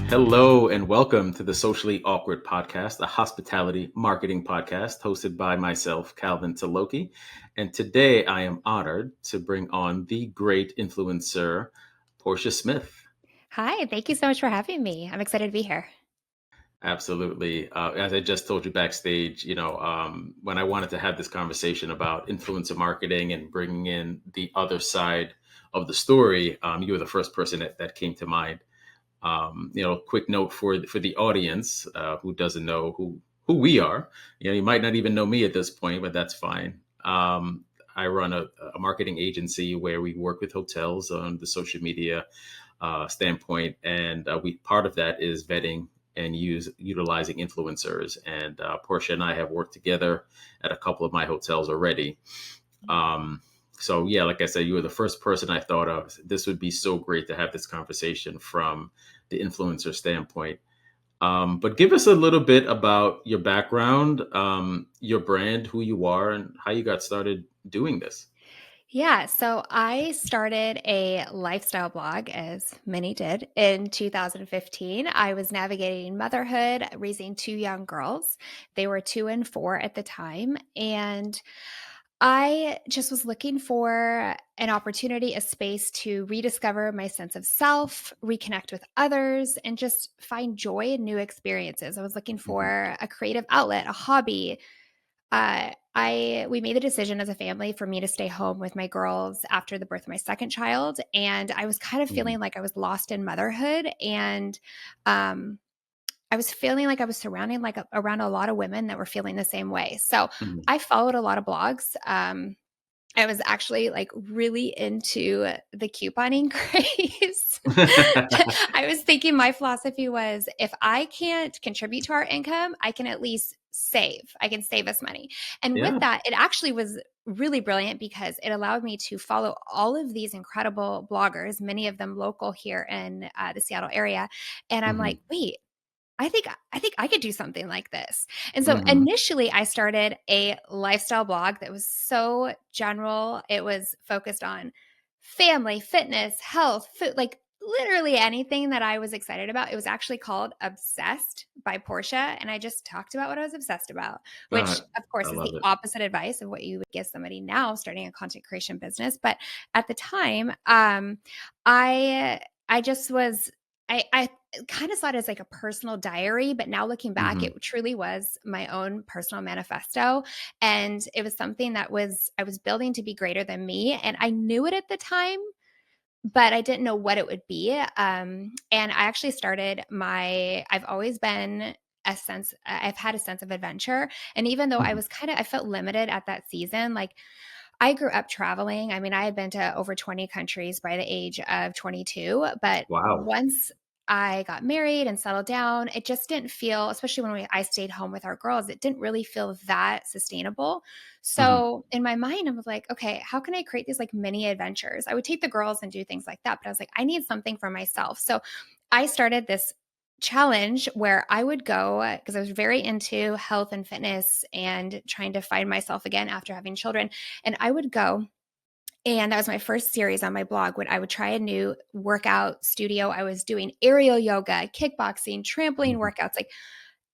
Hello and welcome to the Socially Awkward Podcast, a hospitality marketing podcast hosted by myself, Calvin Tilokee. And today I am honored to bring on the great influencer, Portia Smith. Hi, thank you so much for having me. I'm excited to be here. Absolutely. As I just told you backstage, when I wanted to have this conversation about influencer marketing and bringing in the other side of the story, you were the first person that came to mind. Quick note for the audience who doesn't know who we are. You might not even know me at this point, but that's fine. I run a marketing agency where we work with hotels on the social media standpoint, and we part of that is vetting and utilizing influencers. And Portia and I have worked together at a couple of my hotels already. So yeah, like I said, you were the first person I thought of. This would be so great to have this conversation from the influencer standpoint. But give us a little bit about your background, your brand, who you are, and how you got started doing this. Yeah, so I started a lifestyle blog, as many did, in 2015. I was navigating motherhood, raising two young girls. They were 2 and 4 at the time. And I just was looking for an opportunity, a space to rediscover my sense of self, reconnect with others, and just find joy in new experiences. I was looking Mhm. for a creative outlet, a hobby. We made the decision as a family for me to stay home with my girls after the birth of my second child, and I was kind of Mhm. feeling like I was lost in motherhood, and um, I was feeling like I was surrounding around a lot of women that were feeling the same way. So Mhm. I followed a lot of blogs. I was actually like really into the couponing craze. I was thinking my philosophy was if I can't contribute to our income, I can at least save. I can save us money. And with Yeah. that, it actually was really brilliant because it allowed me to follow all of these incredible bloggers, many of them local here in the Seattle area. And I'm Mhm. like, wait, I think I could do something like this. And so Mhm. initially I started a lifestyle blog that was so general. It was focused on family, fitness, health, food, like literally anything that I was excited about. It was actually called Obsessed by Portia. And I just talked about what I was obsessed about, which of I course is the love it. opposite advice of what you would give somebody now starting a content creation business. But at the time, I I just was I kind of saw it as like a personal diary, but now looking back, Mhm. it truly was my own personal manifesto. And it was something that I was building to be greater than me. And I knew it at the time, but I didn't know what it would be. And I actually I've always been I've had a sense of adventure. And even though Mhm. I felt limited at that season, like I grew up traveling. I mean, I had been to over 20 countries by the age of 22, but Wow. once I got married and settled down, it just didn't feel, especially when I stayed home with our girls, it didn't really feel that sustainable. Mhm. So in my mind, I was like, okay, how can I create these like mini adventures? I would take the girls and do things like that, but I was like, I need something for myself. So I started this challenge where I would go because I was very into health and fitness and trying to find myself again after having children. And I would go, and that was my first series on my blog when I would try a new workout studio. I was doing aerial yoga, kickboxing, trampoline Mhm. workouts, like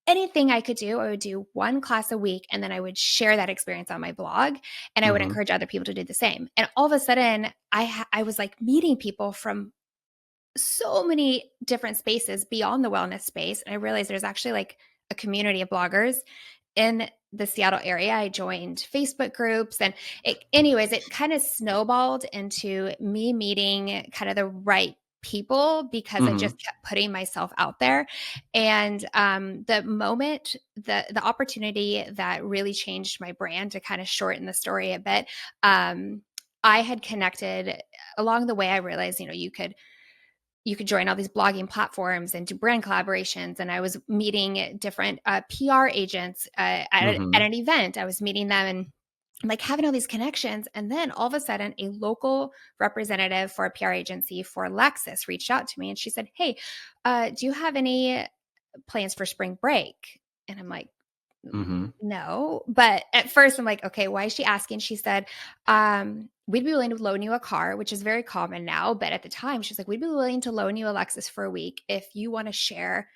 anything I could do. I would do one class a week and then I would share that experience on my blog and I would Mhm. encourage other people to do the same. And all of a sudden, I was like meeting people from so many different spaces beyond the wellness space. And I realized there's actually like a community of bloggers in the Seattle area. I joined Facebook groups and it kind of snowballed into me meeting kind of the right people because I Mhm. just kept putting myself out there. And the opportunity that really changed my brand, to kind of shorten the story a bit, I had connected along the way. I realized, you could join all these blogging platforms and do brand collaborations. And I was meeting different PR agents at Mhm. an event. I was meeting them and like having all these connections. And then all of a sudden, a local representative for a PR agency for Lexus reached out to me and she said, "Hey, do you have any plans for spring break?" And I'm like, Mhm. No, but at first I'm like, "Okay, why is she asking?" She said, "We'd be willing to loan you a car," which is very common now, but at the time, she's like, "We'd be willing to loan you a Lexus for a week if you wanna share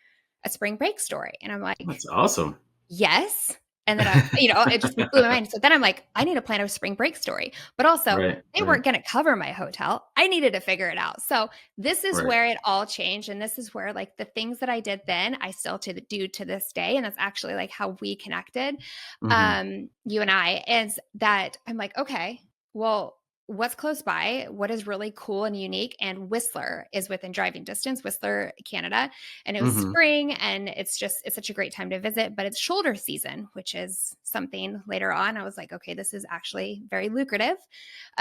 a spring break story." And I'm like, That's awesome. yes. And then it just blew my mind. So then I'm like, I need to plan a spring break story. But also, Right, they right, weren't going to cover my hotel. I needed to figure it out. So this is right. where it all changed. And this is where like the things that I did then, I still do to this day. And that's actually like how we connected, Mhm. you and I, is that I'm like, okay, well, what's close by? What is really cool and unique? And Whistler is within driving distance, Whistler, Canada, and it was Mhm. spring, and it's such a great time to visit, but it's shoulder season, which is something later on I was like, okay, this is actually very lucrative,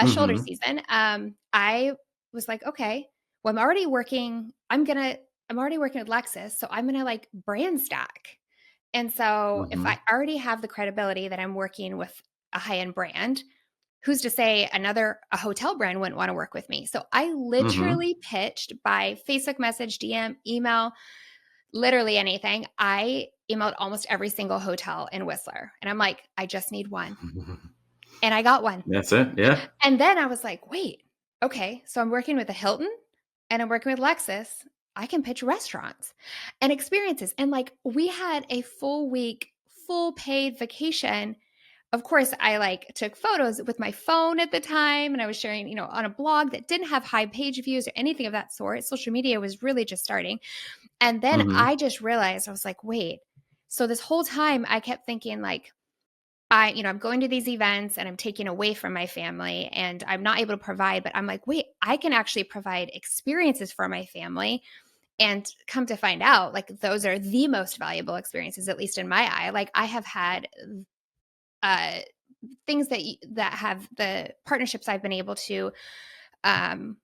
shoulder Mhm. season. I was like, okay, well, I'm already working with Lexus, so I'm gonna like brand stack. And so if I Mhm. already have the credibility that I'm working with a high-end brand, who's to say a hotel brand wouldn't want to work with me? So I Mhm. literally pitched by Facebook message, DM, email, literally anything. I emailed almost every single hotel in Whistler. And I'm like, I just need one. And I got one. That's it, yeah. And then I was like, wait, okay. So I'm working with a Hilton and I'm working with Lexus. I can pitch restaurants and experiences. And like we had a full week, full paid vacation. Of course, I like took photos with my phone at the time and I was sharing, on a blog that didn't have high page views or anything of that sort. Social media was really just starting. And then Mhm. I just realized, I was like, wait. So this whole time I kept thinking like, I'm going to these events and I'm taking away from my family and I'm not able to provide, but I'm like, wait, I can actually provide experiences for my family. And come to find out, like those are the most valuable experiences, at least in my eye. Like I have had uh things that have the partnerships I've been able um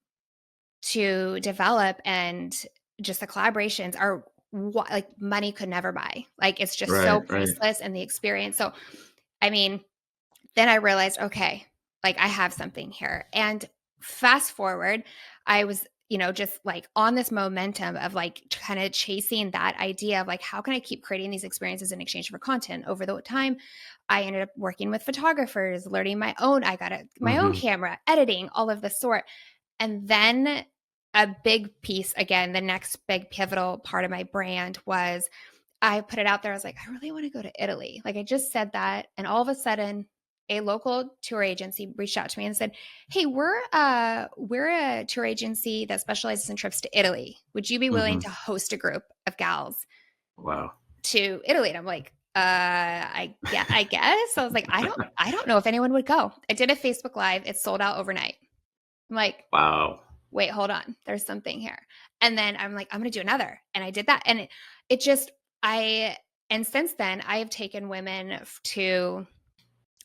to develop, and just the collaborations are what like money could never buy. Like it's just so Right, right. priceless, and the experience. So I mean, then I realized, okay, like I have something here. And fast forward, I was, just like on this momentum of like kind of chasing that idea of like, how can I keep creating these experiences in exchange for content? Over the time, I ended up working with photographers, learning my got my own Mhm. camera, editing, all of the sort. And then a big piece, again, the next big pivotal part of my brand was I put it out there. I was like, I really want to go to Italy. Like I just said that. And all of a sudden, a local tour agency reached out to me and said, "Hey, we're a tour agency that specializes in trips to Italy. Would you be willing Mhm. to host a group of gals Wow. to Italy?" And I'm like, I guess. I was like, I don't know if anyone would go. I did a Facebook Live. It sold out overnight. I'm like, Wow. wait, hold on. There's something here. And then I'm like, I'm going to do another. And I did that. And it just, and since then, I have taken women to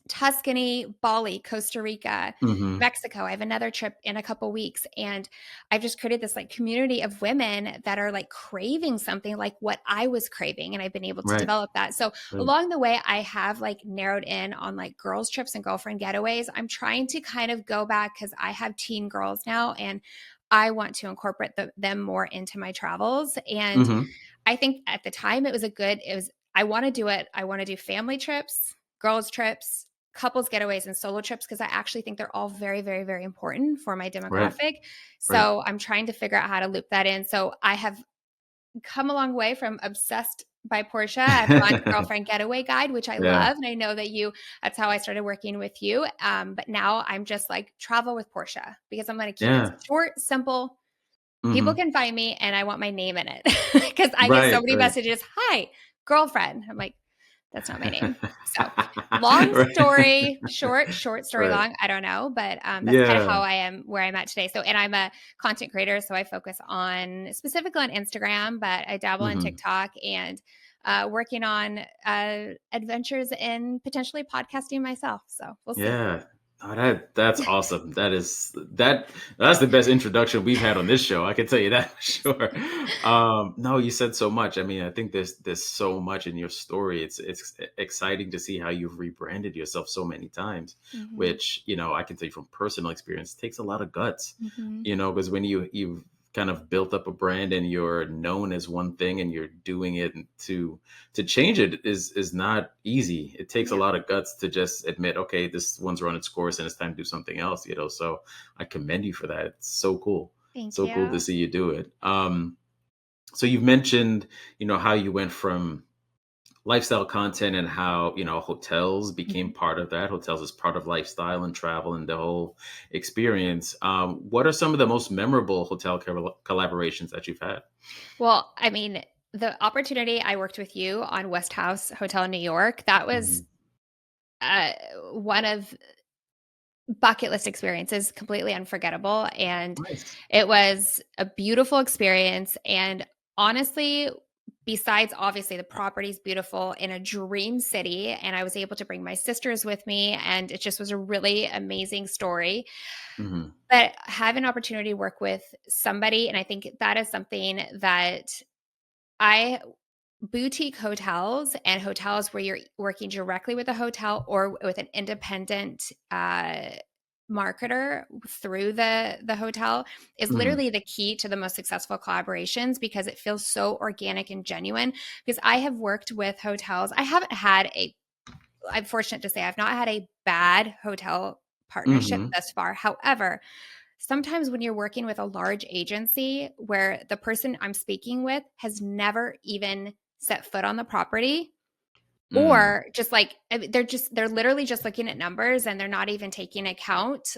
Tuscany, Bali, Costa Rica, Mhm. Mexico. I have another trip in a couple weeks. And I've just created this like community of women that are like craving something like what I was craving. And I've been able to Right, develop that. So right. along the way, I have like narrowed in on like girls' trips and girlfriend getaways. I'm trying to kind of go back because I have teen girls now and I want to incorporate them more into my travels. And Mhm. I think at the time I want to do it. I want to do family trips, girls trips, couples getaways, and solo trips because I actually think they're all very, very, very important for my Right, demographic. right. So I'm trying to figure out how to loop that in. So I have come a long way from obsessed by Portia. I've gone to girlfriend getaway guide, which I Yeah, love. And I know that that's how I started working with you. But now I'm just like travel with Portia because I'm going to keep it yeah. short, simple, people Mhm. can find me and I want my name in it because I get so Right, many right. messages. Hi, girlfriend. I'm like, that's not my name. So long Right. story short story Right. long. I don't know, but that's kind of Yeah. how I am where I'm at today. So, and I'm a content creator, so I focus on specifically on Instagram, but I dabble in Mhm. TikTok and working on adventures in potentially podcasting myself. So we'll see. Yeah. Oh, that's awesome. That's the best introduction we've had on this show. I can tell you that for sure. No, you said so much. I mean, I think there's so much in your story. It's exciting to see how you've rebranded yourself so many times, Hmm. which I can tell you from personal experience takes a lot of guts. Hmm. Because when you kind of built up a brand and you're known as one thing and you're doing it, and to change it is not easy. It takes a Yeah. lot of guts to just admit, okay, this one's run its course and it's time to do something else, you know. So I commend you for that. It's so cool. Thank So cool to you. see you do it. So you've mentioned, you know, how you went from lifestyle content and how, you know, hotels became Mhm. part of that. Hotels is part of lifestyle and travel and the whole experience. What are some of the most memorable hotel collaborations that you've had? Well, I mean, the opportunity I worked with you on West House Hotel in New York, that was, Mhm. uh, one of bucket list experiences, completely unforgettable, and Nice. it was a beautiful experience, and honestly, besides obviously the property's beautiful in a dream city, and I was able to bring my sisters with me, and it just was a really amazing story. Mhm. But have an opportunity to work with somebody, and I think that is something that I boutique hotels and hotels where you're working directly with a hotel or with an independent, marketer through the hotel is Mhm. literally the key to the most successful collaborations because it feels so organic and genuine. Because I have worked with hotels. I haven't had a I'm fortunate to say I've not had a bad hotel partnership Mhm. thus far. However, sometimes when you're working with a large agency where the person I'm speaking with has never even set foot on the property, Mm. or just like they're literally just looking at numbers and they're not even taking account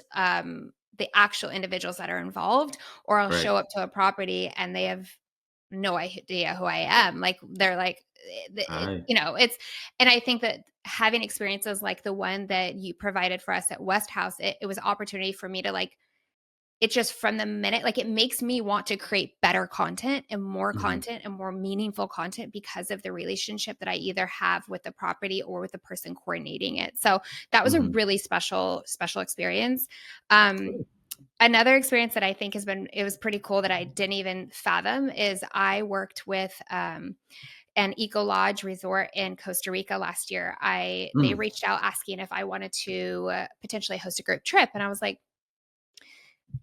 the actual individuals that are involved, or I'll Right. show up to a property and they have no idea who I am. Like they're like, I it's, and I think that having experiences like the one that you provided for us at West House, it was opportunity for me to like it just from the minute like, it makes me want to create better Mhm. content and more meaningful content because of the relationship that I either have with the property or with the person coordinating it. So, that was a Mhm. really special experience. Um, Cool. Another experience that I think has been it was pretty cool that I didn't even fathom is I worked with, an eco lodge resort in Costa Rica last year. I They Mm. reached out asking if I wanted to, potentially host a group trip, and I was like,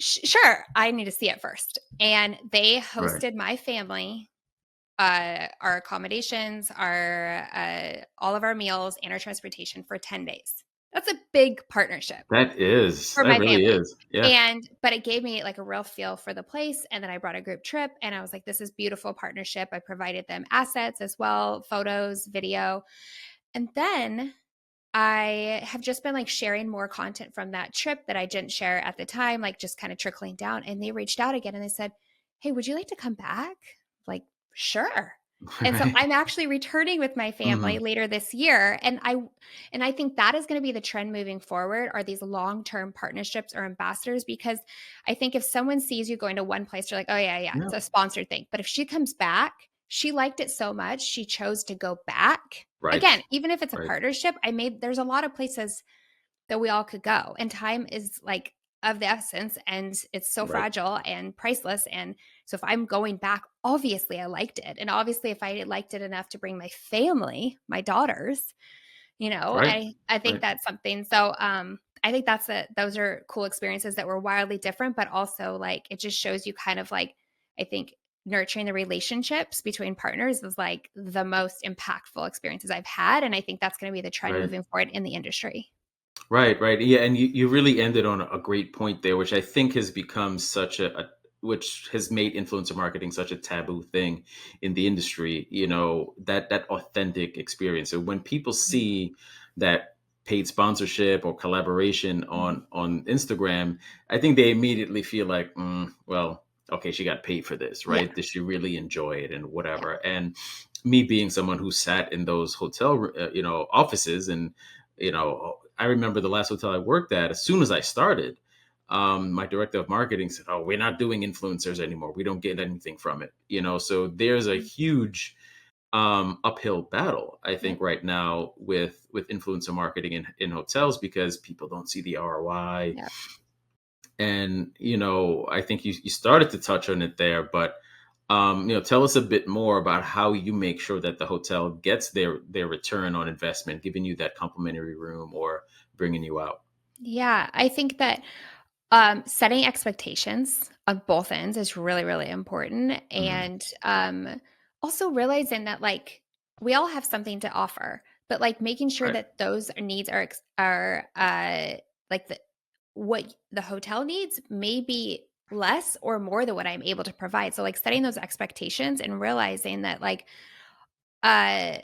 Sure, I need to see it first. And they Right. hosted my family, our accommodations, our all of our meals, and our transportation for 10 days. That's a big partnership for That my really family. is. Yeah. But it gave me like a real feel for the place. And then I brought a group trip and I was like, this is beautiful partnership. I provided them assets as well, photos, video. And then I have just been like sharing more content from that trip that I didn't share at the time, like just kind of trickling down. And they reached out again and they said, "Hey, would you like to come back?" Like, sure. And so Right. I'm actually returning with my family Mhm. later this year. And I think that is going to be the trend moving forward are these long-term partnerships or ambassadors because I think if someone sees you going to one place, they're like, oh yeah, Yeah. it's a sponsored thing. But if she comes back, she liked it so much, she chose to go back. Right. Again, even if it's a Right. partnership, there's a lot of places that we all could go. And time is like of the essence and it's so Right. fragile and priceless. And so if I'm going back, obviously I liked it. And obviously if I liked it enough to bring my family, my daughters, Right. I think Right. that's something. So I think those are cool experiences that were wildly different, but also like it just shows you kind of like I think nurturing the relationships between partners is like the most impactful experiences I've had. And I think that's going to be the trend Right. moving forward in the industry. Right, right. Yeah, and you really ended on a great point there, which I think has become such which has made influencer marketing such a taboo thing in the industry, you know, that authentic experience. So when people Mhm. see that paid sponsorship or collaboration Mhm. on Instagram, I think they immediately feel like, well, okay, she got paid for this, Yeah. right? Did she really enjoy it and Yeah. whatever? And me being someone who sat in those hotel, you know, offices and you know, I remember the last hotel I worked at, as soon as I started, my director of marketing said, "Oh, we're not doing influencers anymore. We don't get anything from it." You know, so there's a Mhm. huge uphill battle, I Yep. think, right now with influencer marketing in hotels because people don't see the ROI. Yep. And you know, I think you started to touch on it there, but you know, tell us a bit more about how you make sure that the hotel gets their return on investment, giving you that complimentary room or bringing you out. Yeah. I think that Setting expectations on both ends is really, really important. Mhm. And also realizing that like we all have something to offer, but like making sure Right. that those needs are like what the hotel needs may be less or more than what I'm able to provide. So like setting those expectations and realizing that like uh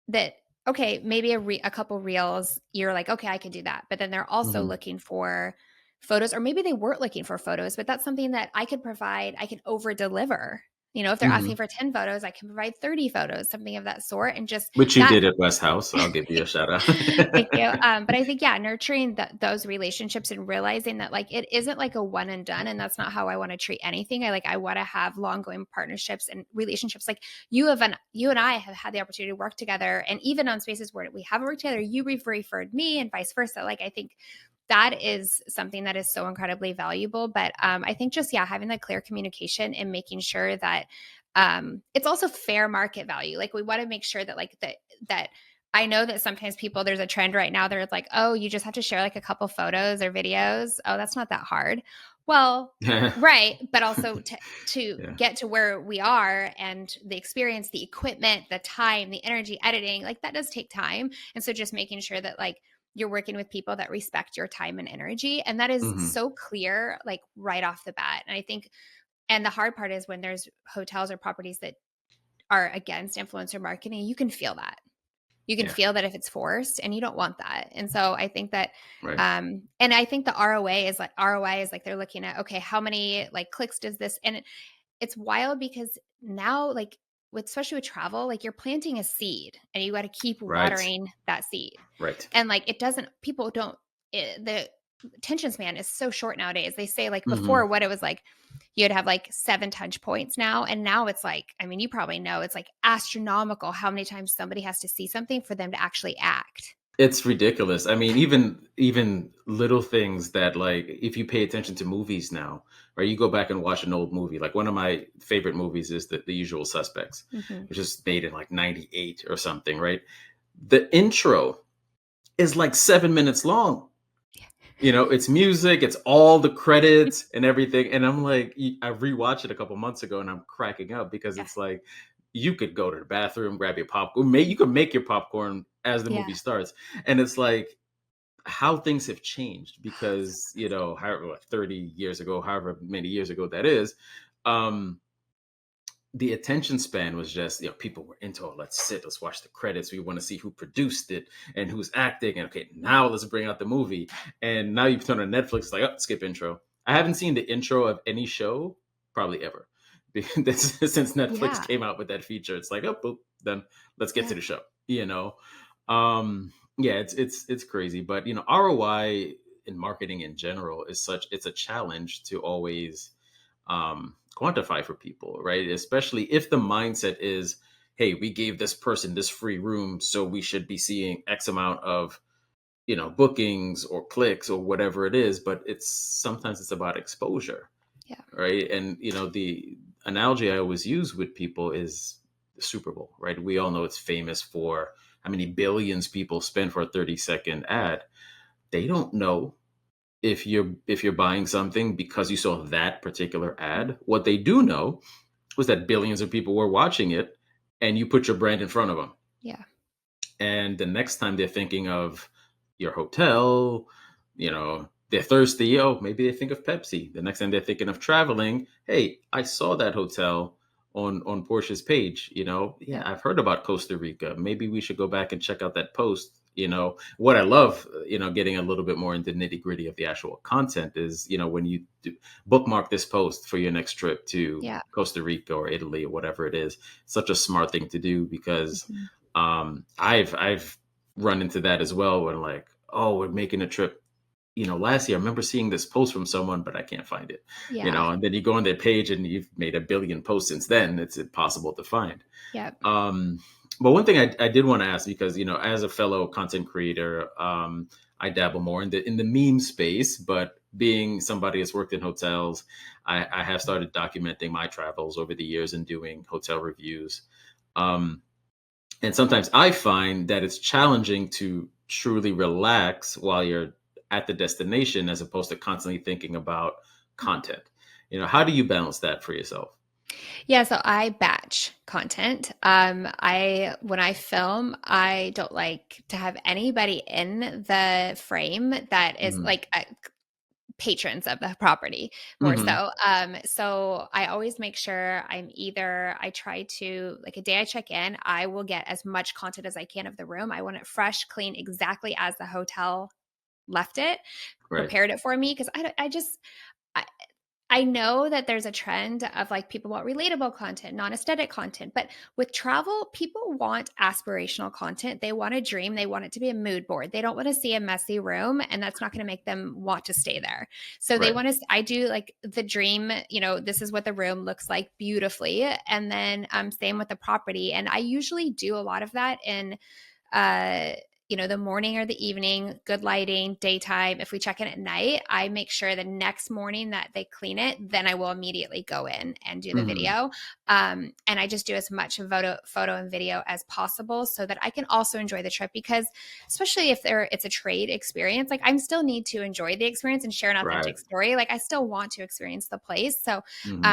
that okay, maybe a couple reels, you're like, "Okay, I can do that." But then they're also Mhm. looking for photos, or maybe they weren't looking for photos, but that's something that I could provide. I can over deliver. You know, if they're asking Mhm. for 10 photos, I can provide 30 photos, something of that sort, and just Which you that. did at West House, so I'll give you a shout out. Thank you. But I think, yeah, nurturing those relationships and realizing that like it isn't like a one and done, and that's not how I want to treat anything. I want to have long going partnerships and relationships. Like you and I have had the opportunity to work together, and even on spaces where we haven't worked together, you've referred me, and vice versa. Like I think that is something that is so incredibly valuable. But I think just yeah, having that clear communication and making sure that it's also fair market value. Like we want to make sure that that I know that sometimes people, there's a trend right now. They're like, oh, you just have to share like a couple photos or videos. Oh, that's not that hard. Well, right. But also to Yeah. get to where we are and the experience, the equipment, the time, the energy, editing, like that does take time. And so just making sure that like you're working with people that respect your time and energy. And that is Mhm. so clear, like right off the bat. And I think, and the hard part is when there's hotels or properties that are against influencer marketing, you can feel that. You can Yeah. feel that if it's forced, and you don't want that. And so I think that Right. and I think the ROI is like they're looking at, okay, how many like clicks does this, and it's wild because now like with especially with travel, like you're planting a seed and you got to keep Right. watering that seed. Right. And like it doesn't people don't the attention span is so short nowadays. They say like Mhm. before what it was like you'd have like 7 touch points now, and now it's like, I mean, you probably know it's like astronomical how many times somebody has to see something for them to actually act. It's ridiculous. I mean, even little things that like if you pay attention to movies now, right? You go back and watch an old movie. Like one of my favorite movies is The Usual Suspects, Mhm. which is made in like 98 or something, right? The intro is like 7 minutes long. It's music, it's all the credits and everything. And I'm like, I rewatched it a couple months ago and I'm cracking up because Yeah. it's like you could go to the bathroom, grab your popcorn, you could make your popcorn as the Yeah. movie starts. And it's like how things have changed because, however, 30 years ago, however many years ago that is, um, the attention span was just, people were into, oh, let's sit, let's watch the credits. We want to see who produced it and who's acting. And okay, now let's bring out the movie. And now you turn on Netflix, it's like, oh, skip intro. I haven't seen the intro of any show probably ever. Since Netflix Yeah. came out with that feature, it's like, oh, boop, then let's get to Yeah. the show. Yeah, it's crazy. But ROI in marketing in general it's a challenge to always quantify for people, right? Especially if the mindset is, hey, we gave this person this free room, so we should be seeing X amount of, bookings or clicks or whatever it is. But sometimes it's about exposure, Yeah. right? And, the analogy I always use with people is the Super Bowl, right? We all know it's famous for how many billions people spend for a 30-second ad. They don't know if you're buying something because you saw that particular ad. What they do know was that billions of people were watching it and you put your brand in front of them. Yeah. And the next time they're thinking of your hotel, they're thirsty. Oh, maybe they think of Pepsi. The next time they're thinking of traveling, hey, I saw that hotel on Portia's page. Yeah, Yep. I've heard about Costa Rica. Maybe we should go back and check out that post. What I love, getting a little bit more into nitty gritty of the actual content is, when you bookmark this post for your next trip to Yeah. Costa Rica or Italy or whatever it is. Such a smart thing to do because Mhm. I've run into that as well when like, oh, we're making a trip. Last year I remember seeing this post from someone, but I can't find it. Yeah. And then you go on their page and you've made a billion posts since then. It's impossible to find. Yep. Um, but one thing I did want to ask, because as a fellow content creator, I dabble more in the meme space. But being somebody that's worked in hotels, I have started documenting my travels over the years and doing hotel reviews. Um, and sometimes I find that it's challenging to truly relax while you're at the destination as opposed to constantly thinking about content. How do you balance that for yourself? Yeah, so I batch content. I when I film, I don't like to have anybody in the frame that is Hmm. like patrons of the property more Hmm. so. So I always make sure I try to, like, a day I check in, I will get as much content as I can of the room. I want it fresh, clean, exactly as the hotel left it, Right. prepared it for me. Cause I, I know that there's a trend of like people want relatable content, non aesthetic content, but with travel, people want aspirational content. They want a dream. They want it to be a mood board. They don't want to see a messy room, and that's not going to make them want to stay there. So they Right. want to, I do like the dream, this is what the room looks like beautifully. And then same with the property. And I usually do a lot of that in uh, the morning or the evening, good lighting, daytime. If we check in at night, I make sure the next morning that they clean it, then I will immediately go in and do the Hmm. video. And I just do as much photo and video as possible so that I can also enjoy the trip, because especially if it's a trade experience, like I still need to enjoy the experience and share an Right. authentic story. Like I still want to experience the place. So Hmm.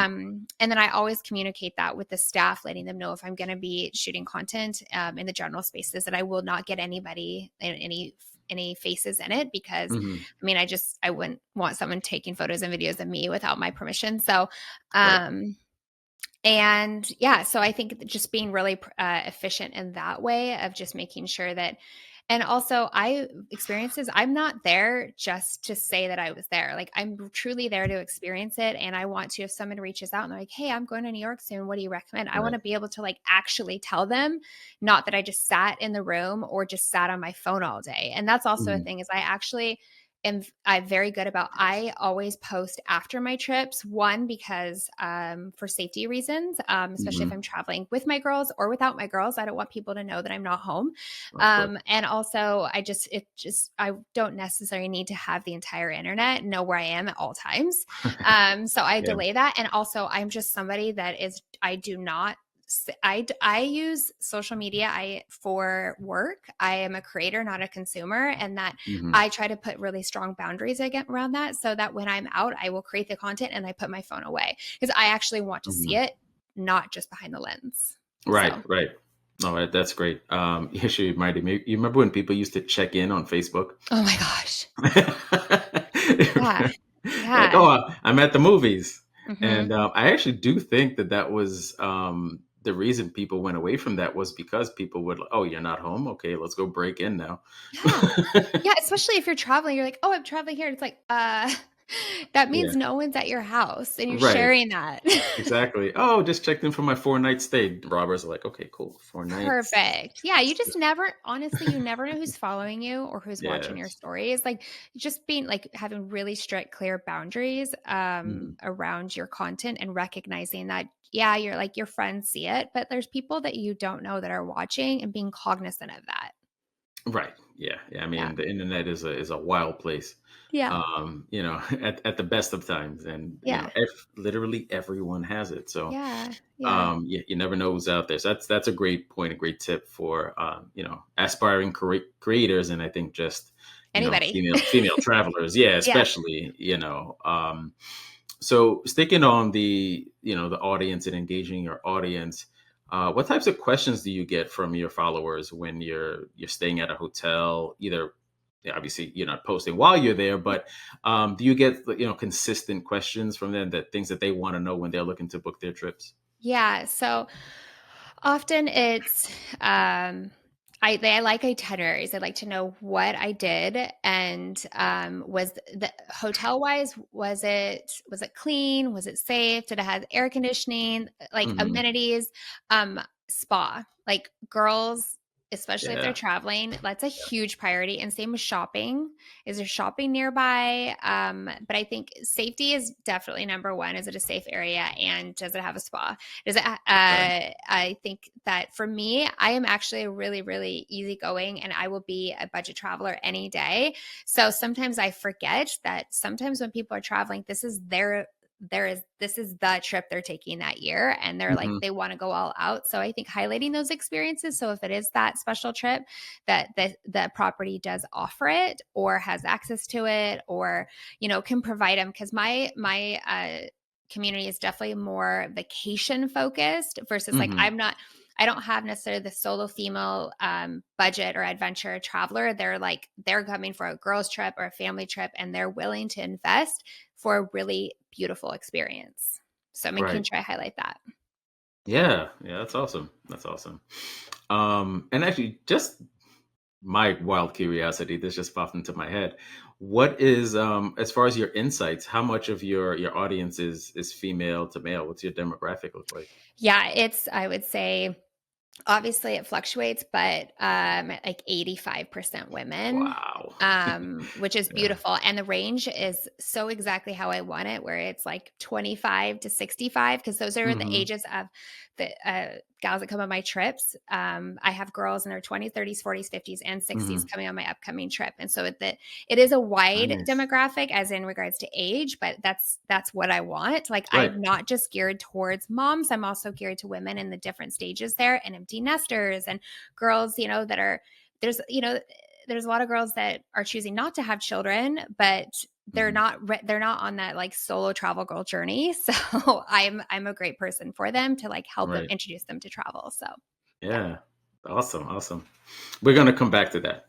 and then I always communicate that with the staff, letting them know if I'm going to be shooting content in the general spaces, that I will not get anybody any faces in it, because Hmm. I mean, I wouldn't want someone taking photos and videos of me without my permission. So, Right. um, and yeah, so I think just being really efficient in that way of just making sure that, and also I'm not there just to say that I was there. Like I'm truly there to experience it. And I want to, if someone reaches out and they're like, hey, I'm going to New York soon, what do you recommend? I want Right. to be able to like actually tell them, not that I just sat in the room or just sat on my phone all day. And that's also a Hmm. thing, is I actually I'm very good about, I always post after my trips. One, because for safety reasons, especially if Hmm. I'm traveling with my girls or without my girls, I don't want people to know that I'm not home. Of course. And also, I don't necessarily need to have the entire internet know where I am at all times. So I Yeah. delay that. And also, I'm just somebody that I do not I use social media for work. I am a creator, not a consumer, and that Hmm. I try to put really strong boundaries around that, so that when I'm out, I will create the content and I put my phone away, because I actually want to see Hmm. it, not just behind the lens. Right. So, Right. No, that's great. You actually reminded me. You remember when people used to check in on Facebook? oh my gosh. Yeah. Like, Yeah. oh, I'm at the movies. Hmm. And I actually do think that was the reason people went away from that, was because people would, oh, you're not home? Okay, let's go break in now. Yeah. Yeah, especially if you're traveling, you're like, "Oh, I'm traveling here." It's like, that Yeah, means no one's at your house and you're right. sharing that. Exactly. Oh, just checked in for my 4 night stay. Robbers are like, okay, cool. 4 nights. Perfect. Yeah, you just never, honestly, you never know who's following you or who's watching your Yes. stories. Like, just being like having really strict, clear boundaries Mhm. around your content, and recognizing that, yeah, you're like, your friends see it, but there's people that you don't know that are watching, and being cognizant of that. Right. Yeah. Yeah. I Yeah. mean, the internet is a wild place. Yeah. At the best of times, and Yeah. literally everyone has it. So, Yeah. Yeah. you never know who's out there. So that's a great point, a great tip for aspiring creators, and I think just Anybody. female travelers. Yeah, Yeah. especially. So sticking on the audience and engaging your audience, what types of questions do you get from your followers when you're staying at a hotel? Either, yeah, obviously you're not posting while you're there, but do you get consistent questions from them, that things that they want to know when they're looking to book their trips? Yeah. So often it's I like itineraries. I like to know what I did, and was the hotel wise, was it clean? Was it safe? Did it have air conditioning? Like Hmm. amenities, spa. Like girls, especially if they're Yeah. traveling, that's a huge priority. And same with shopping. Is there shopping nearby? But I think safety is definitely number one. Is it a safe area? And does it have a spa? Does it? Right. I think that for me, I am actually really, really easygoing, and I will be a budget traveler any day. So sometimes I forget that sometimes when people are traveling, this is this is the trip they're taking that year, and they're like, Hmm. they want to go all out. So I think highlighting those experiences. So if it is that special trip that the property does offer it or has access to it, or, can provide them. Cause my community is definitely more vacation focused versus like, Hmm. I don't have necessarily the solo female budget or adventure traveler. They're coming for a girls trip or a family trip, and they're willing to invest for a really beautiful experience. So making Right. sure I highlight that. Yeah. Yeah. That's awesome. That's awesome. And actually, just my wild curiosity, this just popped into my head. What is, as far as your insights, how much of your audience is female to male? What's your demographic look like? Yeah, I would say, obviously it fluctuates, but like 85% women, Wow. which is Yeah. beautiful. And the range is so exactly how I want it, where it's like 25 to 65, because those are the Hmm. ages of the gals that come on my trips. I have girls in their 20s, 30s, 40s, 50s, and 60s Hmm. coming on my upcoming trip. And so it is a wide Nice. demographic as in regards to age, but that's what I want. Like, Right. I'm not just geared towards moms, I'm also geared to women in the different stages there, and empty nesters, and girls, that are there's you know there's a lot of girls that are choosing not to have children, but Hmm. they're not on that like solo travel girl journey. So I'm a great person for them to like help them Right. introduce them to travel. So yeah. Yeah. Awesome. Awesome. We're going to come back to that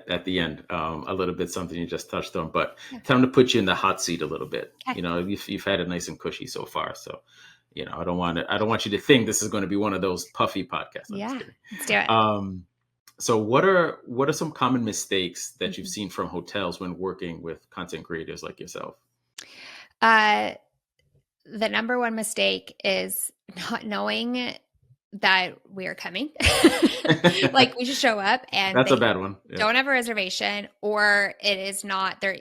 at the end, a little bit, something you just touched on, but Yeah. time to put you in the hot seat a little bit. Okay. You've had it nice and cushy so far. So, I don't want you to think this is going to be one of those puffy podcasts. I'm just Yeah. kidding. Let's do it. So what are some common mistakes that you've Mhm. seen from hotels when working with content creators like yourself? Uh, the number one mistake is not knowing that we are coming. Like, we just show up and That's a they bad one. Yeah. don't have a reservation, or it is not there,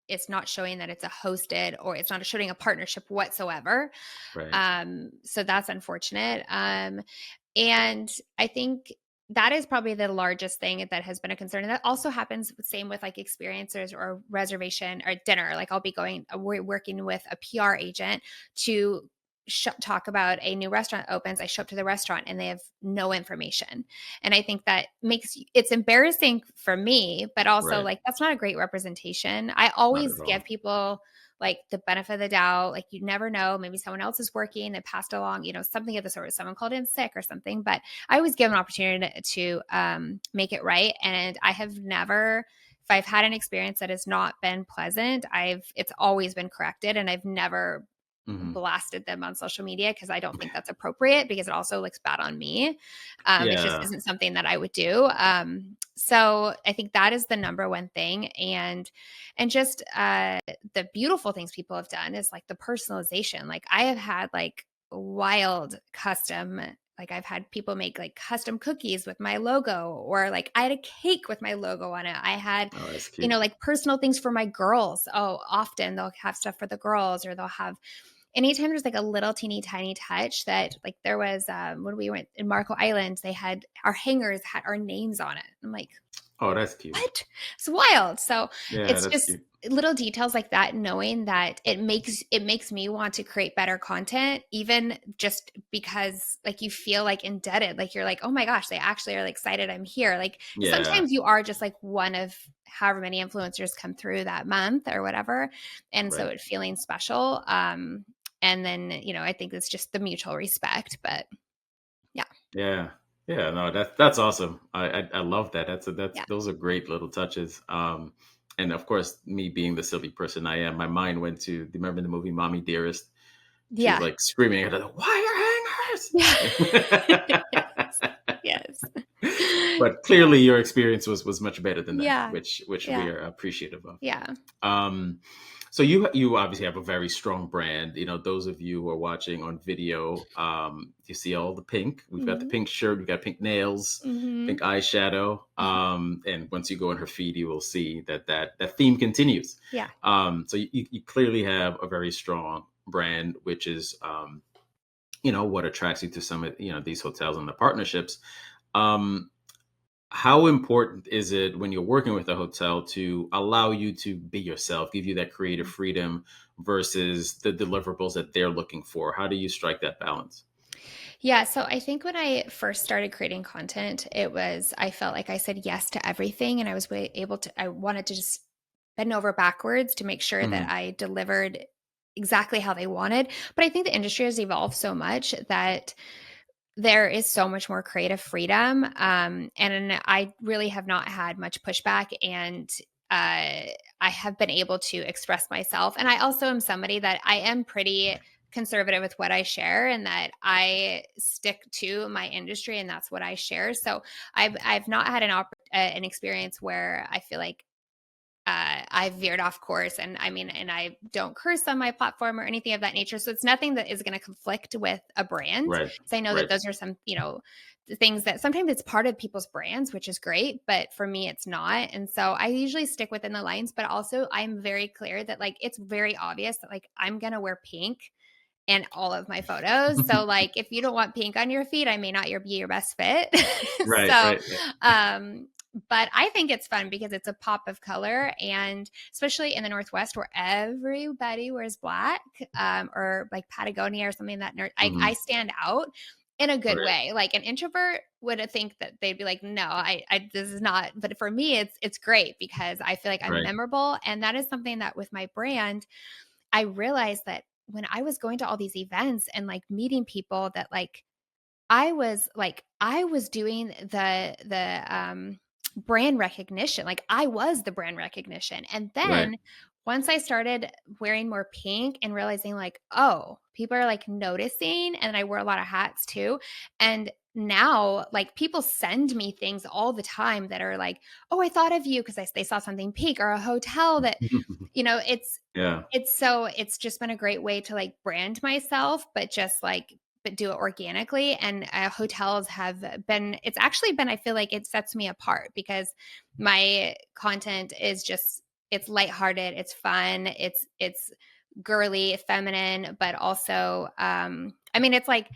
it's not showing that it's a hosted, or it's not showing a partnership whatsoever. Right. So that's unfortunate. And I think that is probably the largest thing that has been a concern. And that also happens same with like experiencers or reservation or dinner. Like, I'll be we're working with a PR agent to talk about a new restaurant opens. I show up to the restaurant and they have no information. And I think that it's embarrassing for me, but also Right. like, that's not a great representation. I Not always at give all. people like the benefit of the doubt. Like, you never know, maybe someone else is working and passed along, something of the sort, someone called in sick or something. But I always give an opportunity to make it right. And I have never, if I've had an experience that has not been pleasant, it's always been corrected, and I've never Hmm. blasted them on social media, because I don't think that's appropriate, because it also looks bad on me. It just Yeah. isn't something that I would do. So I think that is the number one thing. And just the beautiful things people have done is like the personalization. Like, I have had like wild custom, like, I've had people make like custom cookies with my logo, or like I had a cake with my logo on it. I had, Oh, that's cute. like personal things for my girls. Oh, often they'll have stuff for the girls, or they'll have, anytime there's like a little teeny tiny touch. That like, there was when we went in Marco Island, they had our hangers had our names on it. I'm like, Oh, that's cute. what? It's wild. So Yeah, it's that's just cute. little details like that, knowing that it makes me want to create better content, even just because like, you feel like indebted, like, you're like, oh my gosh, they actually are like excited I'm here. Like, Yeah. sometimes you are just like one of however many influencers come through that month or whatever, and so Right. it feeling special. And then, I think it's just the mutual respect. But yeah. Yeah. Yeah. No, that's awesome. I love that. That's Yeah. those are great little touches. And of course, me being the silly person I am, my mind went to. Do you remember the movie Mommy Dearest? She was Yeah. like screaming at her, "Wire Yeah. hangers!" Yes. But Yeah. clearly, your experience was much better than that, Yeah. which we Yeah. are appreciative of. Yeah. Um, so you obviously have a very strong brand. Those of you who are watching on video, you see all the pink. We've got the Mhm. pink shirt, we've got pink nails, Mhm. pink eyeshadow. And once you go on her feed, you will see that theme continues. Yeah. So you clearly have a very strong brand, which is what attracts you to some of these hotels and the partnerships. Um, how important is it when you're working with a hotel to allow you to be yourself, give you that creative freedom versus the deliverables that they're looking for? How do you strike that balance? Yeah, so I think when I first started creating content, I felt like I said yes to everything and I wanted to just bend over backwards to make sure that Hmm. I delivered exactly how they wanted. But I think the industry has evolved so much that there is so much more creative freedom. And I really have not had much pushback. And I have been able to express myself. And I also am somebody that I am pretty conservative with what I share and that I stick to my industry and that's what I share. So I've not had an experience where I feel like I veered off course and and I don't curse on my platform or anything of that nature. So it's nothing that is going to conflict with a brand. Right. Because I know that Right. those are some, the things that sometimes it's part of people's brands, which is great, but for me, it's not. And so I usually stick within the lines, but also I'm very clear that like it's very obvious that like I'm going to wear pink in all of my photos. So like if you don't want pink on your feed, I may not be your best fit. Right. so Right. Yeah. um but I think it's fun because it's a pop of color and especially in the Northwest where everybody wears black or like Patagonia or something I Hmm. stand out in a good Right. way. Like an introvert would think that they'd be like, no, this is not. But for me, it's great because I feel like I'm Right. memorable. And that is something that with my brand, I realized that when I was going to all these events and like meeting people that I was doing the brand recognition. Like I was the brand recognition. And Right. then once I started wearing more pink and realizing like, oh, people are like noticing and I wear a lot of hats too. And now like people send me things all the time that are like, oh, I thought of you because they saw something pink or a hotel that it's Yeah. it's just been a great way to like brand myself, but do it organically. And hotels have been, it's actually been, I feel like it sets me apart because my content is just, it's lighthearted, it's fun, it's girly, feminine, but also, it's like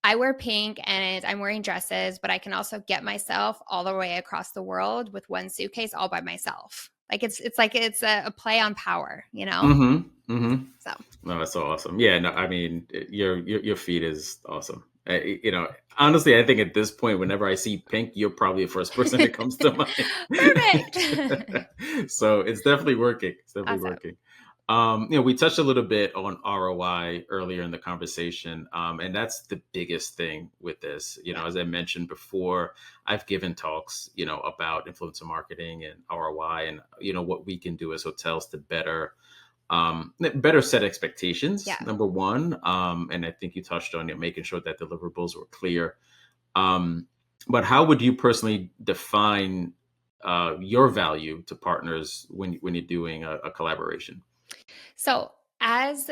I wear pink and I'm wearing dresses, but I can also get myself all the way across the world with one suitcase all by myself. Like it's like it's a play on power, you know? Hmm. Hmm. So No, that's so awesome. Yeah, no, I mean, your feed is awesome. Honestly, I think at this point, whenever I see pink, you're probably the first person that comes to mind. perfect. So it's definitely working. It's definitely Awesome. working. We touched a little bit on ROI earlier in the conversation, and that's the biggest thing with this. Yeah. As I mentioned before, I've given talks, about influencer marketing and ROI, and what we can do as hotels to better set expectations, Yeah. number one. And I think you touched on it, making sure that deliverables were clear. um, but how would you personally define your value to partners when you're doing a collaboration? So as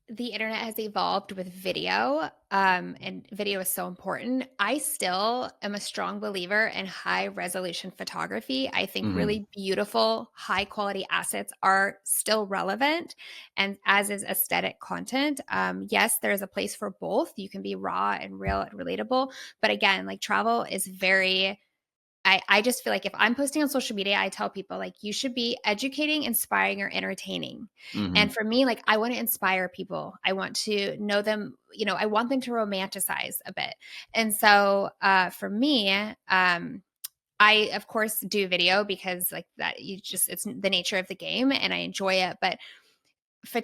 the internet has evolved with video, and video is so important. I still am a strong believer in high resolution photography. I think Hmm. really beautiful, high quality assets are still relevant, and as is aesthetic content. Yes, there's a place for both. You can be raw and real and relatable, but again, like travel is very I just feel like if I'm posting on social media, I tell people like you should be educating, inspiring, or entertaining. And Hmm. for me, like I want to inspire people. I want to know them, I want them to romanticize a bit. And so for me, I of course do video because like that it's the nature of the game and I enjoy it. But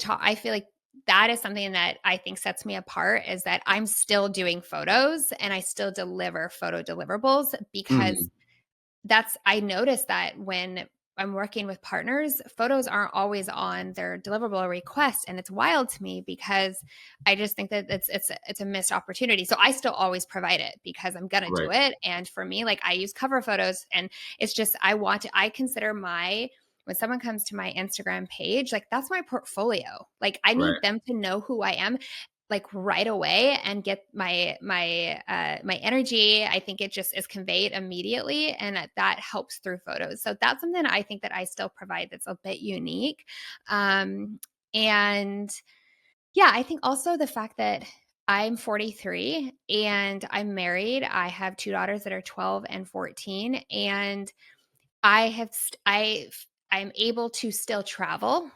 I feel like that is something that I think sets me apart is that I'm still doing photos and I still deliver photo deliverables because Hmm. I noticed that when I'm working with partners, photos aren't always on their deliverable request, and it's wild to me because I just think that it's a missed opportunity. So I still always provide it because I'm gonna do Right. it. And for me, like I use cover photos, and it's just I consider my when someone comes to my Instagram page, like that's my portfolio. Like I Right. need them to know who I am like right away and get my energy. I think it just is conveyed immediately and that helps through photos. So that's something I think that I still provide that's a bit unique. And yeah, I think also the fact that I'm 43 and I'm married. I have 2 daughters that are 12 and 14, and I'm able to still travel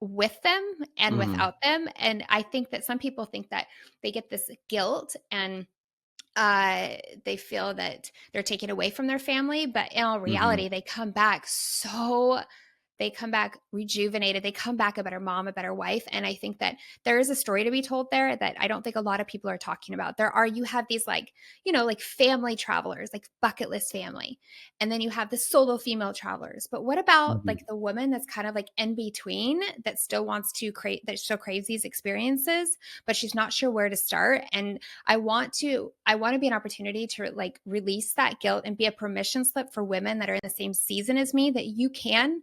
with them and Mhm. without them, and I think that some people think that they get this guilt and they feel that they're taken away from their family, but in all Mhm. reality, they come back rejuvenated. They come back a better mom, a better wife. And I think that there is a story to be told there that I don't think a lot of people are talking about. You have these like, like family travelers, like bucket list family. And then you have the solo female travelers. But what about Mhm. like the woman that's kind of like in between that still wants to create, that still craves these experiences, but she's not sure where to start. And I want to be an opportunity to like release that guilt and be a permission slip for women that are in the same season as me that you can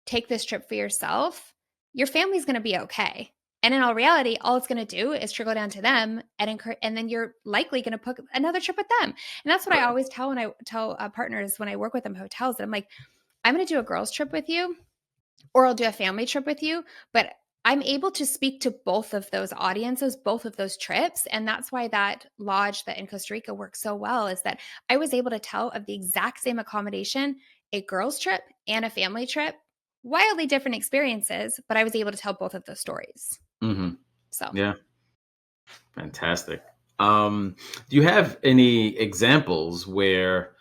take this trip for yourself, your family's going to be okay. And in all reality, all it's going to do is trickle down to them, and then you're likely going to book another trip with them. And that's what I Right. always tell when I tell partners when I work with them hotels. I'm like, I'm going to do a girls trip with you, or I'll do a family trip with you, but I'm able to speak to both of those audiences, both of those trips. And that's why that lodge that in Costa Rica works so well is that I was able to tell of the exact same accommodation, a girls trip and a family trip, wildly different experiences, but I was able to tell both of those stories. Mhm. So, Yeah. Fantastic. Do you have any examples where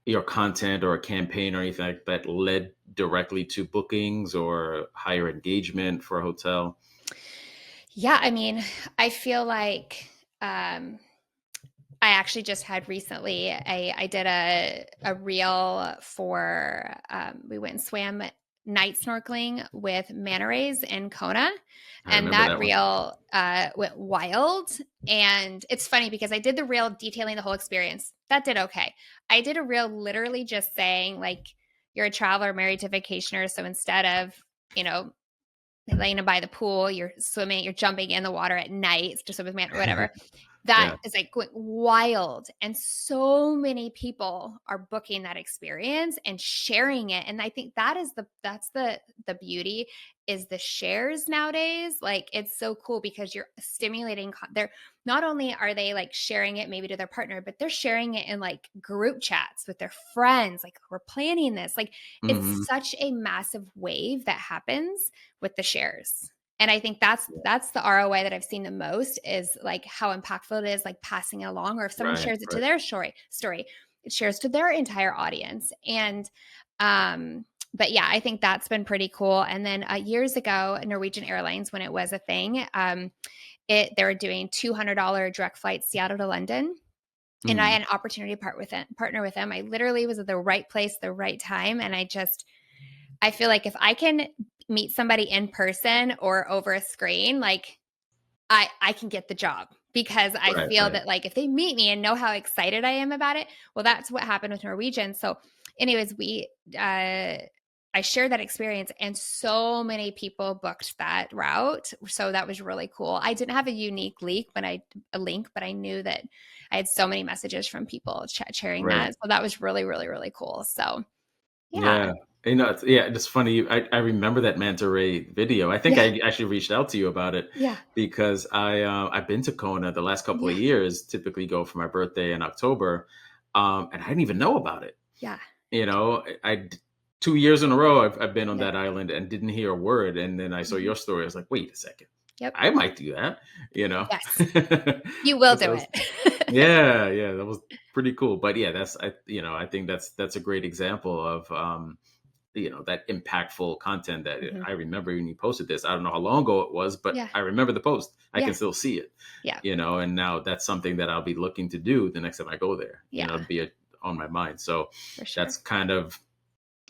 your content or a campaign or anything like that led directly to bookings or higher engagement for a hotel? yeah, I mean, I feel like um, I actually just had recently I did a reel for we went and swam night snorkeling with manta rays in Kona, I and remember that that one. reel went wild. And it's funny because I did the reel detailing the whole experience. That did okay. I did a reel literally just saying like you're a traveler married to vacationers, so instead of you know laying by the pool, you're swimming, you're jumping in the water at night to swim with man or whatever. That Yeah. is like going wild. And so many people are booking that experience and sharing it. And I think that's the beauty is the shares nowadays. Like it's so cool because you're stimulating they're not only are they like sharing it maybe to their partner, but they're sharing it in like group chats with their friends. Like we're planning this. Like Mhm. it's such a massive wave that happens with the shares. And I think that's the ROI that I've seen the most is like how impactful it is, like passing it along, or if someone Right, shares it to right. their story, it shares to their entire audience. And but yeah, I think that's been pretty cool. And then years ago, Norwegian Airlines, when it was a thing, they were doing $200 direct flights Seattle to London, and I Mhm. had an opportunity to partner with them. I literally was at the right place, the right time, and I feel like if I can meet somebody in person or over a screen, like I can get the job because I Right, feel right. that like if they meet me and know how excited I am about it, well, that's what happened with Norwegian. So, anyways, we I shared that experience, and so many people booked that route. So that was really cool. I didn't have a unique link, but I knew that I had so many messages from people sharing Right. that. So that was really, really, really cool. So yeah, Yeah. It's funny. I remember that manta ray video. I think yeah, I actually reached out to you about it yeah, because I've been to Kona the last couple of yeah, years. Typically go for my birthday in October, and I didn't even know about it. yeah. You know, 2 years in a row I've been on Yep. that island and didn't hear a word. And then I saw Mhm. your story. I was like, wait a second, Yep. I might do that. You know, Yes. You will 'Cause I do was it. yeah, yeah, that was pretty cool. But yeah, I think that's a great example of that impactful content that Mhm. I remember when you posted this. I don't know how long ago it was, but Yeah. I remember the post. I can Yeah. still see it. Yeah. And now that's something that I'll be looking to do the next time I go there. Yeah. It'll be on my mind. So For sure. that's kind of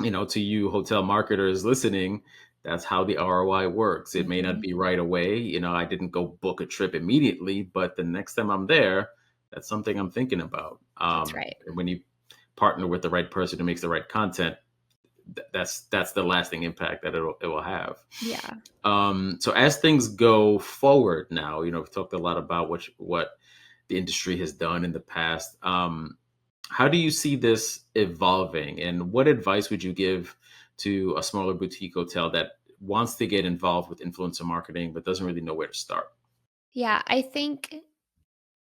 to you hotel marketers listening, that's how the ROI works. It may not Mhm. be right away. I didn't go book a trip immediately, but the next time I'm there, that's something I'm thinking about. That's right. And when you partner with the right person who makes the right content, that's the lasting impact that it will have. Yeah. So as things go forward now, we've talked a lot about what the industry has done in the past. How do you see this evolving, and what advice would you give to a smaller boutique hotel that wants to get involved with influencer marketing but doesn't really know where to start? Yeah, I think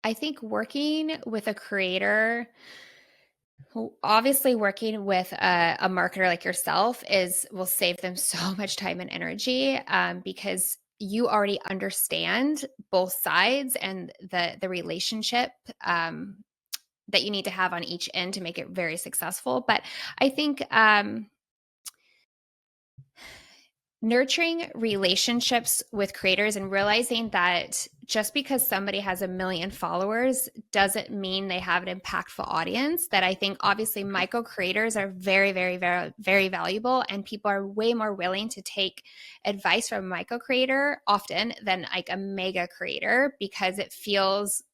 I think working with a creator, obviously working with a marketer like yourself is will save them so much time and energy, because you already understand both sides and the relationship, that you need to have on each end to make it very successful. But I think, nurturing relationships with creators and realizing that just because somebody has a million followers doesn't mean they have an impactful audience. That I think obviously micro creators are very, very, very, very valuable, and people are way more willing to take advice from a micro creator often than like a mega creator, because it feels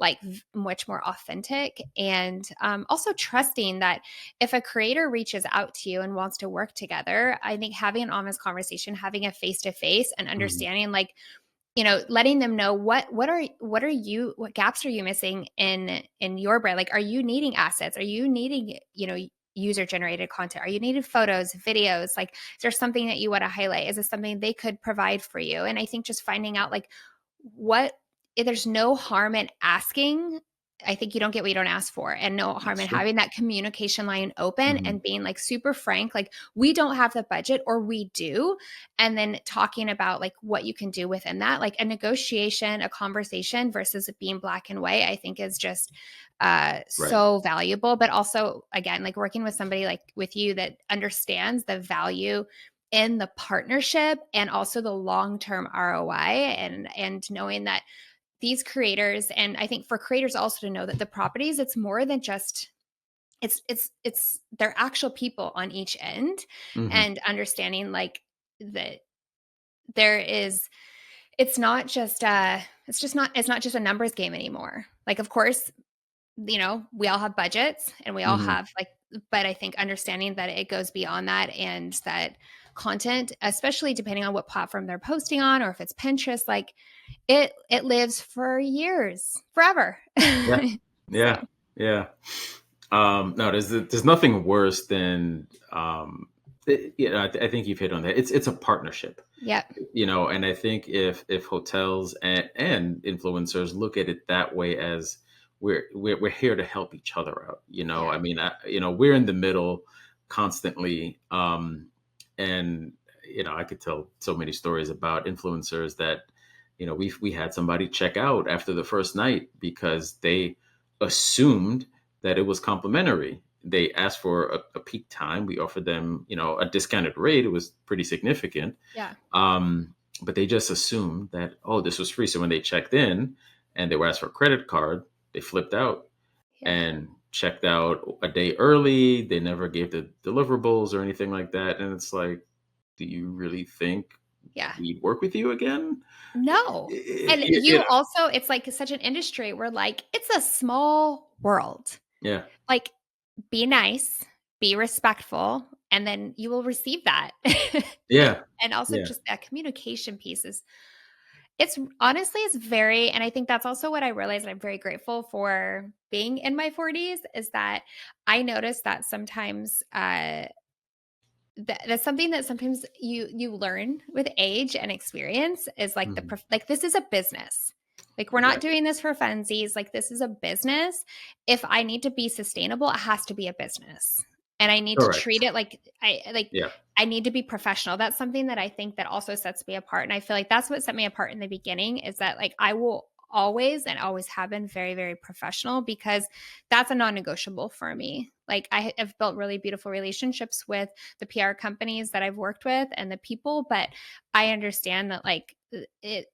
like much more authentic. And also trusting that if a creator reaches out to you and wants to work together, I think having an honest conversation, having a face to face, and Mhm. understanding, like, letting them know what gaps are you missing in your brand. Like, are you needing assets? Are you needing, user generated content? Are you needing photos, videos? Like, is there something that you want to highlight? Is this something they could provide for you? And I think just finding out, like, what there's no harm in asking. I think you don't get what you don't ask for, and no harm That's in true. having that communication line open Mhm. and being like super frank, like, we don't have the budget or we do. And then talking about like what you can do within that, like a negotiation, a conversation versus it being black and white, I think is just Right. so valuable. But also, again, like working with somebody like with you that understands the value in the partnership and also the long-term ROI, and knowing that these creators, and I think for creators also to know that the properties, it's more than just, it's they're actual people on each end. Mhm. And understanding like that there is, it's not just a numbers game anymore. Like, of course, we all have budgets and we all Mhm. have like, but I think understanding that it goes beyond that, and that content, especially depending on what platform they're posting on, or if it's Pinterest, like it lives for years, forever. Yeah. So, Yeah. Yeah. No, there's nothing worse than I think you've hit on that. It's a partnership, yep. and I think if hotels and influencers look at it that way, as we're here to help each other out. I Yeah. mean, we're in the middle constantly, and I could tell so many stories about influencers that we had somebody check out after the first night because they assumed that it was complimentary. They asked for a peak time. We offered them, a discounted rate. It was pretty significant. Yeah. But they just assumed that, oh, this was free. So when they checked in and they were asked for a credit card, they flipped out Yeah. and checked out a day early. They never gave the deliverables or anything like that. And it's like, do you really think Yeah. we'd work with you again? No. And you also, it's like such an industry where like it's a small world. Yeah. Like, be nice, be respectful, and then you will receive that. Yeah. And also Yeah. just that communication piece is, it's honestly, it's very, and I think that's also what I realized, and I'm very grateful for being in my 40s, is that I noticed that sometimes, that's something that sometimes you learn with age and experience, is like Mhm. like, this is a business. Like, we're not Exactly. doing this for funsies. Like, this is a business. If I need to be sustainable, it has to be a business. And I need to treat Correct. it like Yeah. I need to be professional. That's something that I think that also sets me apart. And I feel like that's what set me apart in the beginning, is that like I will always and always have been very, very professional, because that's a non-negotiable for me. Like, I have built really beautiful relationships with the PR companies that I've worked with and the people, but I understand that like it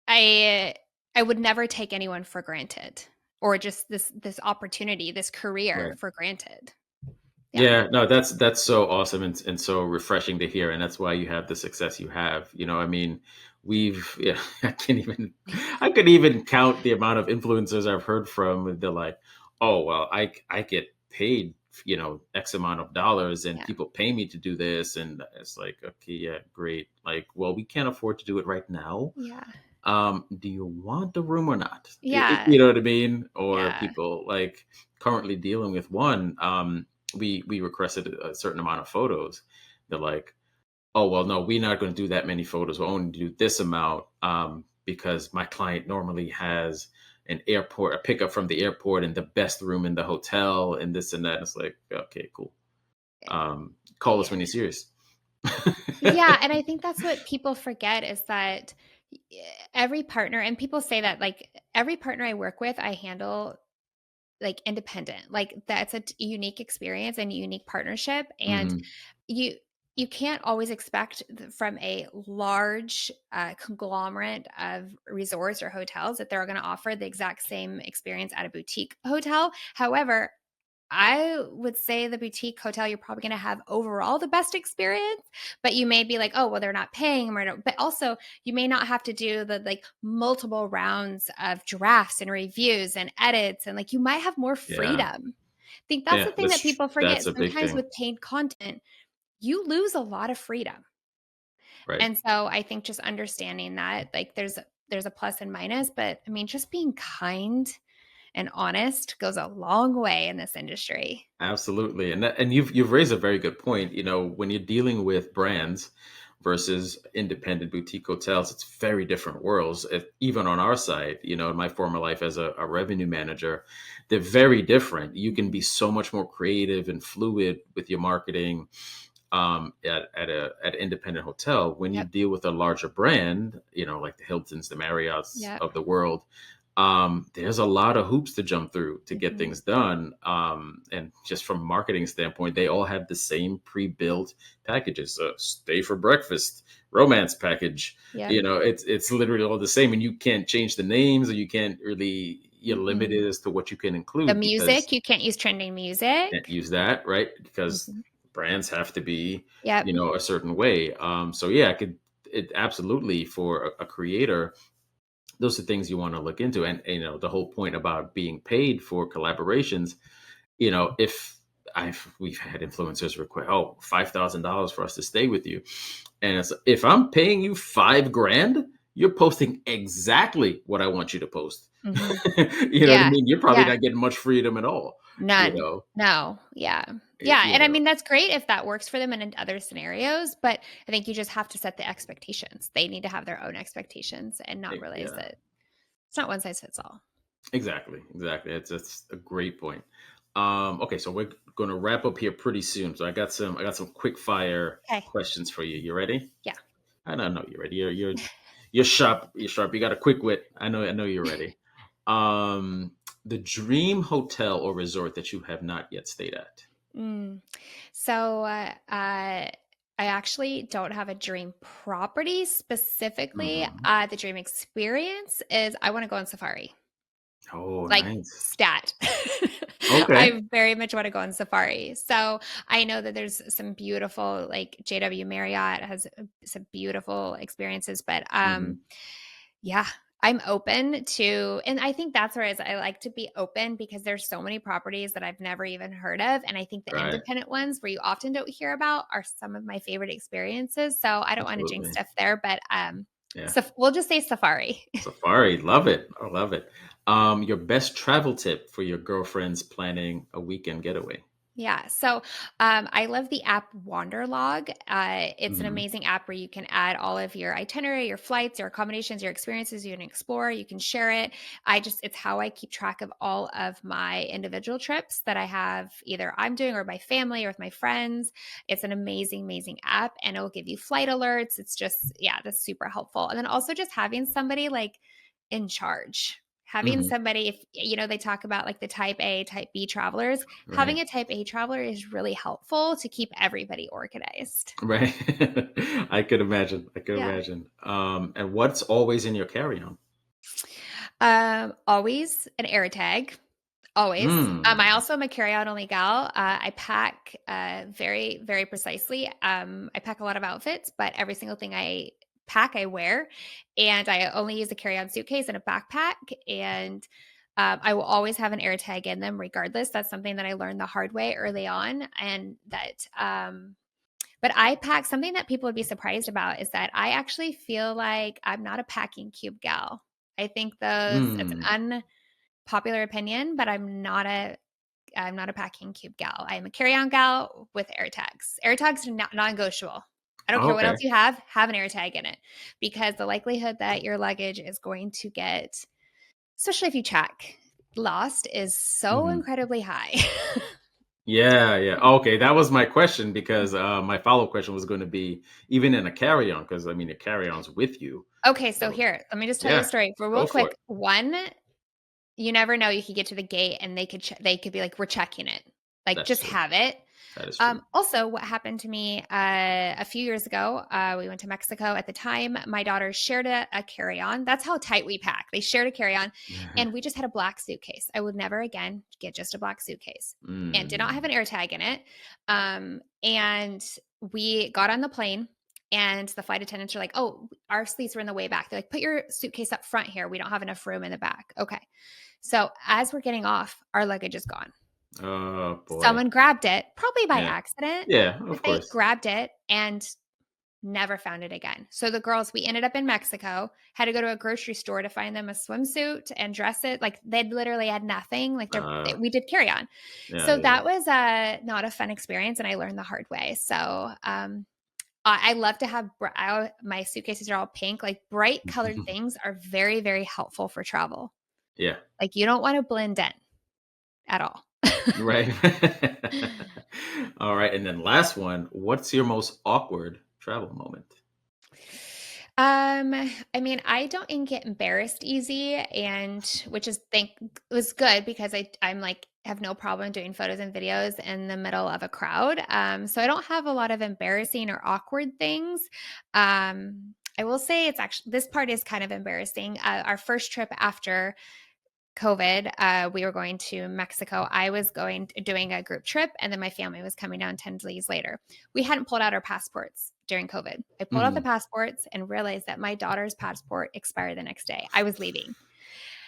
I I would never take anyone for granted, or just this opportunity, this career Right. for granted. Yeah. Yeah, no, that's so awesome and so refreshing to hear, and that's why you have the success you have. I mean, yeah, I could even count the amount of influencers I've heard from. They're like, oh well, I get paid, X amount of dollars, and Yeah. people pay me to do this, and it's like, okay, yeah, great. Like, well, we can't afford to do it right now. Yeah. Do you want the room or not? Yeah. You know what I mean? Or Yeah. people like currently dealing with one. We requested a certain amount of photos. They're like, oh well, no, we're not going to do that many photos. We'll only do this amount, because my client normally has an airport, a pickup from the airport, and the best room in the hotel, and this and that. And it's like, okay, cool. Call us Yeah. when you're serious. Yeah, and I think that's what people forget is that every partner, and people say that like every partner I work with, I handle like independent. Like that's a unique experience and unique partnership, and Hmm. you you can't always expect from a large conglomerate of resorts or hotels that they're going to offer the exact same experience at a boutique hotel. However, I would say the boutique hotel, you're probably going to have overall the best experience, but you may be like, oh, well, they're not paying. But also, you may not have to do the like multiple rounds of drafts and reviews and edits. And like, you might have more Yeah, freedom. I think that's the yeah, thing that people that's forget. a big Sometimes thing, with paid content, you lose a lot of freedom. right? And so I think just understanding that, like, there's a plus and minus, but I mean, just being kind and honest goes a long way in this industry. Absolutely, and you've raised a very good point. When you're dealing with brands versus independent boutique hotels, it's very different worlds. Even on our side, in my former life as a revenue manager, they're very different. You can be Mhm. so much more creative and fluid with your marketing at an independent hotel. When you Yep. deal with a larger brand, like the Hiltons, the Marriotts Yep. of the world, there's a lot of hoops to jump through to get Mhm. things done. And just from a marketing standpoint, they all have the same pre-built packages. Stay for breakfast, romance package. Yep. It's literally all the same, and you can't change the names, or you can't really. You're Mm-mm. limited as to what you can The include because music, you can't use trending can't music. use that, right? Because Mhm. brands have to be, Yep. a certain way. So yeah, it absolutely for a creator, those are things you want to look into. And the whole point about being paid for collaborations, if we've had influencers request, $5,000 for us to stay with you. And it's, if I'm paying you 5 grand, you're posting exactly what I want you to post. Mhm. You know what I Yeah. mean? You're probably Yeah. not getting much freedom at all, you None. know? No. Yeah. It- Yeah, you and I know, mean, that's great if that works for them and in other scenarios, but I think you just have to set the expectations. They need to have their own expectations and not realize yeah. that it's not one size fits all. Exactly, exactly. It's a great point. Okay, so we're going to wrap up here pretty soon. So I got some quick fire Okay. questions for you. You ready? Yeah. I don't know you're ready. You're sharp. You're sharp. You got a quick wit. I know you're ready. Um, the dream hotel or resort that you have not yet stayed at. Mm. So, I actually don't have a dream property specifically. Hmm. The dream experience is I want to go on safari, Oh, like nice. stat. Okay. I very much want to go on safari. So I know that there's some beautiful, like JW Marriott has some beautiful experiences, but Hmm. yeah, I'm open to, and I think that's where I like to be open because there's so many properties that I've never even heard of. And I think the Right. independent ones where you often don't hear about are some of my favorite experiences. So I don't want to jinx Absolutely. stuff there, but Yeah. so we'll just say safari. Safari. Love it. I love it. Your best travel tip for your girlfriends planning a weekend getaway. Yeah. So I love the app Wanderlog. It's an Mhm. amazing app where you can add all of your itinerary, your flights, your accommodations, your experiences. You can explore, you can share it. It's how I keep track of all of my individual trips that I have either I'm doing or my family or with my friends. It's an amazing, amazing app and it will give you flight alerts. It's just, yeah, that's super helpful. And then also just having somebody like in charge. Having Mhm. somebody, if they talk about like the type A, type B travelers, Right. having a type A traveler is really helpful to keep everybody organized. Right. I could imagine. I could Yeah. imagine. And what's always in your carry-on? Always an air tag. Always. I Mm. also am a carry-out only gal. I pack very, very precisely. I pack a lot of outfits, but every single thing I pack, I wear. And I only use a carry-on suitcase and a backpack. And I will always have an air tag in them, regardless. That's something that I learned the hard way early on. And but I pack something that people would be surprised about is that I actually feel like I'm not a packing cube gal. I think it's Mm. an unpopular opinion, but I'm not a packing cube gal. I am a carry-on gal with air tags. Air tags are not non-negotiable. I don't care what else Okay. you have an air tag in it because the likelihood that your luggage is going to get especially if you check. Lost is so Mhm. incredibly high. Yeah, yeah. Okay, that was my question because, my follow-up question was gonna be even in a carry-on, because I mean, a carry-on's with you. Okay, so So here, let me just tell you a yeah, story for real go for quick. it. One, you never know, you could get to the gate and they could be like, "We're checking it." Like, That's just true. have it. That is true. Also, what happened to me, a few years ago, we went to Mexico. At the time, my daughter shared a carry-on. That's how tight we pack. They shared a carry-on, and we just had a black suitcase. I would never again get just a black suitcase, and did not have Mm. an air tag in it. And we got on the plane, and the flight attendants are like, "Oh, our seats were in the way back." They're like, "Put your suitcase up front here. We don't have enough room in the back." Okay. So as we're getting off, our luggage is gone. Oh, boy. Someone grabbed it, probably by Yeah. accident, Yeah, but of they course. grabbed it and never found it again. So the girls, we ended up in Mexico, had to go to a grocery store to find them a swimsuit and dress it. Like they literally had nothing. Like Uh, we did carry on. yeah, So yeah, that was not a fun experience, and I learned the hard way. So I love to have my suitcases are all pink. Like bright yeah. colored things are very, very helpful for travel. Yeah, Like you don't want to blend in at all. right. Alright, and then last one, what's your most awkward travel moment? I mean, I don't get embarrassed easy, and which is think was good because I'm like have no problem doing photos and videos in the middle of a crowd. So I don't have a lot of embarrassing or awkward things. I will say it's actually this part is kind of embarrassing. Our first trip after COVID, we were going to Mexico. I was doing a group trip, and then my family was coming down 10 days later. We hadn't pulled out our passports during COVID. I pulled out the Mhm. passports and realized that my daughter's passport expired the next day. I was leaving.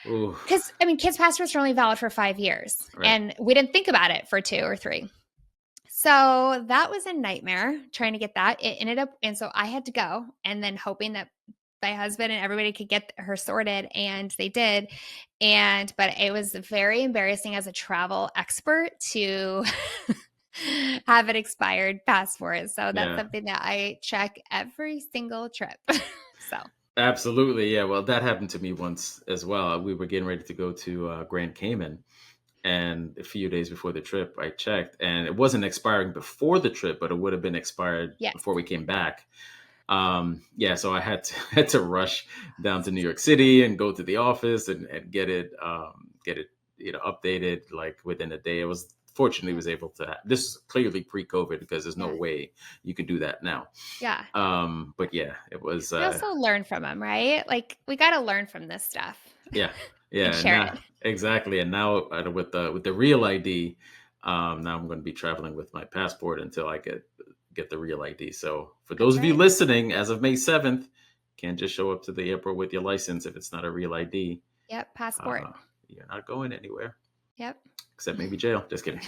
Ooh, Because, I mean, kids' passports are only valid for 5 years, right. and we didn't think about it for 2 or 3. So that was a nightmare trying to get that. It ended up, and so I had to go, and then hoping that my husband and everybody could get her sorted, and they did. But it was very embarrassing as a travel expert to have an expired passport. So that's Yeah. something that I check every single trip. So, Absolutely, yeah, well, that happened to me once as well. We were getting ready to go to, Grand Cayman, and a few days before the trip, I checked, and it wasn't expiring before the trip, but it would have been expired yes. before we came back. Yeah, so I had to had to rush down to New York City and go to the office and get it, updated like within a day. It was fortunately Yeah. was able to. This is clearly pre-COVID because there's no Yeah. way you could do that now. Yeah. But yeah, it was. We also learn from them, right? Like we got to learn from this stuff Yeah, and yeah, share now it. exactly, and now with the real ID, now I'm going to be traveling with my passport until I get the real ID. So for those That's of you right. listening, as of May 7th, can't just show up to the airport with your license if it's not a real ID. Yep. Passport. Uh, you're not going anywhere Yep. except maybe jail. Just kidding.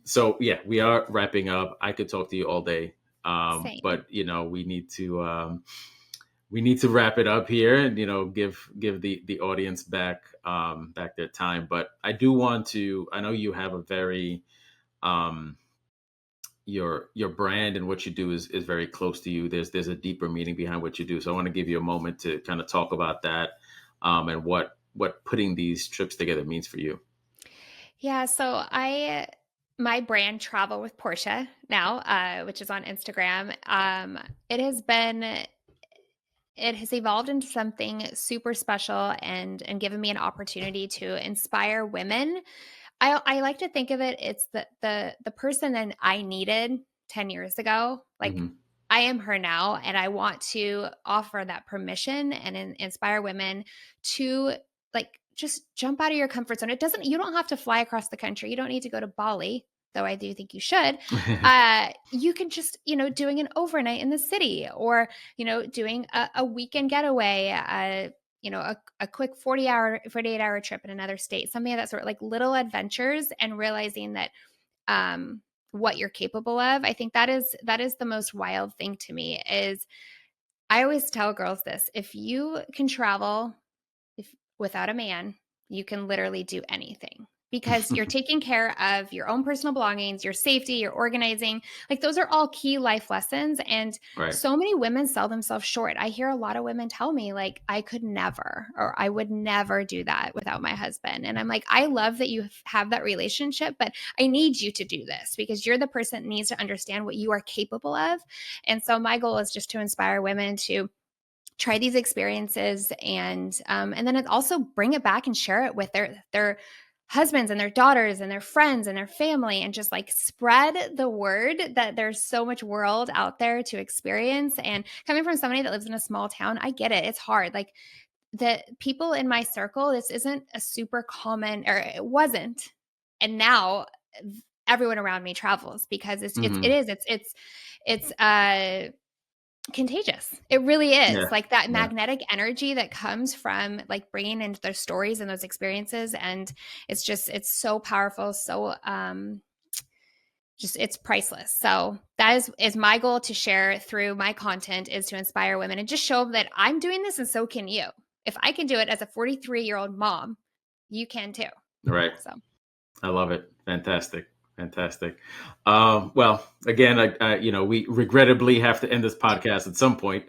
So yeah, we are wrapping up. I could talk to you all day, Same. but we need to wrap it up here and give the audience back their time. But I do want to. I know you have a very um, your brand and what you do is very close to you. There's a deeper meaning behind what you do. So I want to give you a moment to kind of talk about that, and what putting these trips together means for you. Yeah, so my brand Travel with Portia now, which is on Instagram. It has been it has evolved into something super special and given me an opportunity to inspire women. I like to think of it, it's the person that I needed 10 years ago. Like Hmm. I am her now, and I want to offer that permission and inspire women to like just jump out of your comfort zone. You don't have to fly across the country. You don't need to go to Bali, though I do think you should. You can just, doing an overnight in the city, or, doing a weekend getaway, a quick 48-hour trip in another state, something of that sort, like little adventures, and realizing that um what you're capable of. I think that is the most wild thing to me is I always tell girls this: if you can travel if without a man, you can literally do anything, because you're taking care of your own personal belongings, your safety, your organizing. Like those are all key life lessons. And Right. so many women sell themselves short. I hear a lot of women tell me, like, I could never, or I would never do that without my husband. And I'm like, I love that you have that relationship, but I need you to do this because you're the person that needs to understand what you are capable of. And so my goal is just to inspire women to try these experiences and then it also bring it back and share it with their husbands and their daughters and their friends and their family and just like spread the word that there's so much world out there to experience. And coming from somebody that lives in a small town, I get it. It's hard. Like the people in my circle, this isn't a super common, or it wasn't. And now everyone around me travels because Hmm. it's contagious. It really is. Yeah. Like that Yeah. magnetic energy that comes from like bringing in those stories and those experiences. And it's so powerful. So, just it's priceless. So that is my goal to share through my content is to inspire women and just show them that I'm doing this and so can you. If I can do it as a 43-year-old mom, you can too. Right. So I love it. Fantastic. Fantastic. Well, again, we regrettably have to end this podcast at some point.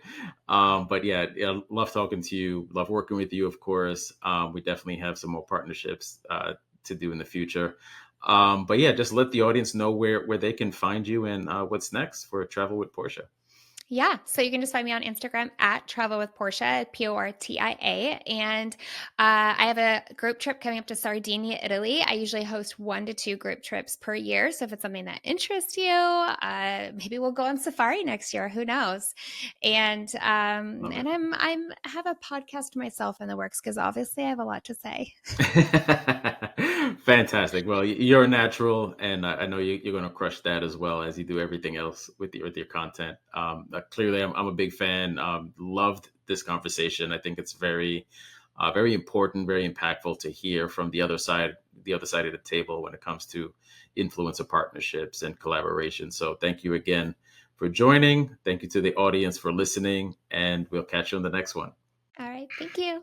But yeah, love talking to you. Love working with you, of course. We definitely have some more partnerships to do in the future. But yeah, just let the audience know where they can find you and what's next for Travel with Portia. yeah, so you can just find me on Instagram at Travel with Portia, Portia, and I have a group trip coming up to Sardinia, Italy. I usually host 1 to 2 group trips per year, so if it's something that interests you, maybe we'll go on safari next year. Who knows? Love And it. I'm have a podcast myself in the works because obviously I have a lot to say. Fantastic. Well, you're a natural, and I know you're going to crush that as well as you do everything else with your content. Clearly, I'm a big fan. Loved this conversation. I think it's very important, very impactful to hear from the other side of the table when it comes to influencer partnerships and collaboration. So, thank you again for joining. Thank you to the audience for listening, and we'll catch you on the next one. All right, thank you.